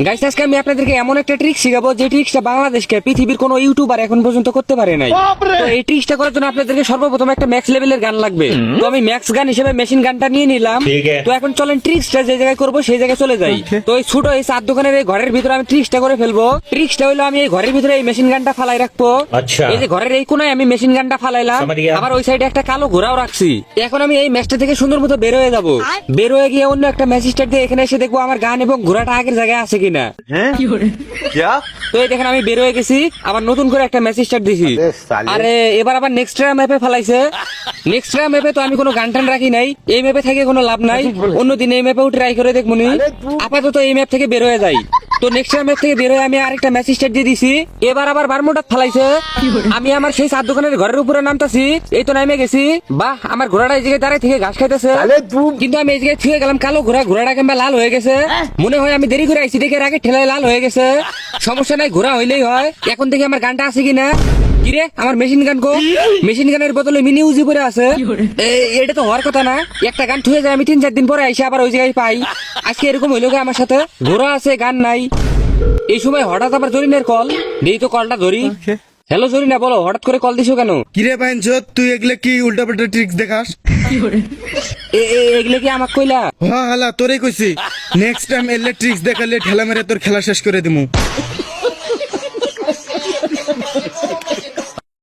Guys আজকে আমি আপনাদেরকে এমন একটা ট্রিক শিখাবো যে ট্রিক্সটা বাংলাদেশকে পৃথিবীর কোনো ইউটিউবার এখন পর্যন্ত করতে পারে নাই। তো এই ট্রিক্সটা করার জন্য আপনাদেরকে সর্বপ্রথম একটা ম্যাক্স লেভেলের গান লাগবে। তো আমি ম্যাক্স গান হিসেবে মেশিন গানটা নিয়ে নিলাম। তো এখন চলেন ট্রিক্সটা যে জায়গায় করবো সেই জায়গায় চলে যাই। তো এই ছোট এই চার দোকানের এই ঘরের ভিতরে আমি ট্রিক্সটা করে ফেলবো। ট্রিক্সটা হলো আমি এই ঘরের ভিতরে এই মেশিন গানটা ফালাই রাখবো। এই যে ঘরের এই কোনায় আমি মেশিন গানটা ফালাইলাম, আবার ওই সাইডে একটা কালো ঘোড়াও রাখছি। এখন আমি এই ম্যাচটা থেকে সুন্দর মতো বের হয়ে যাবো। বের হয়ে গিয়ে অন্য একটা ম্যাচ স্টার্ট দিয়ে এখানে এসে দেখবো আমার গান এবং ঘোড়াটা আগের জায়গায় আছে কিনা। তো এই দেখেন আমি বের হয়ে গেছি, আবার নতুন করে একটা ম্যাচ স্টার্ট দিছি। আরে এবার আবার নেক্সট ম্যাপে ফালাইছে। নেক্সট ম্যাপে তো আমি কোনো গান টান রাখি নাই, এই ম্যাপে থেকে কোনো লাভ নাই। অন্যদিন এই ম্যাপেও ট্রাই করে দেখবো নি। আপাতত এই ম্যাপ থেকে বের হয়ে যাই। তো নেক্সট ম্যাপ থেকে বের হয়ে আমি আরেকটা ম্যাচ স্টার্ট দিয়ে দিছি। এবার আবার বারমুডা ফালাইছে। আমি আমার সেই চার দোকানের ঘরের উপরে নামতাছি, এই তো নামে গেছি। বাহ, আমার ঘোড়াটা এই জায়গায় দাঁড়ায় থেকে ঘাস খাইতেছে, কিন্তু আমি এই জায়গায় ছুঁয়ে গেলাম কালো ঘোড়াটা কিংবা লাল হয়ে গেছে। মনে হয় আমি দেরি করে আইছি দেখে এর আগে ঠেলায় লাল হয়ে গেছে। সমস্যা নাই, ঘোড়া হইলেই হয়। এখন দেখি আমার গানটা আছে কিনা। কিরে আমার মেশিন গান কো? মেশিন গানের বদলে মিনি ইউজি পরে আছে। এটা তো হওয়ার কথা না। একটা গান থুয়ে যায় আমি 3-4 দিন পরে আইসি আবার ওই জায়গায় পাই। আজকে এরকম হইলো আমার সাথে, ঘোড়া আছে গান নাই। এই সময় হঠাৎ আবার জরিনের কল, দেই তো কলটা ধরি। হ্যালো জরিনা, বলো হঠাৎ করে কল দিছো কেন? কিরে বাইনচোদ, তুই এগুলো কি উল্টাপাল্টা ট্রিক্স দেখাস? এগুলো কি আমাকে কইলা? হ্যাঁ হালা তোরে কইছি, নেক্সট টাইম এলে ট্রিক্স দেখালে ঠেলা মেরে তোর খেলা শেষ করে দিমু।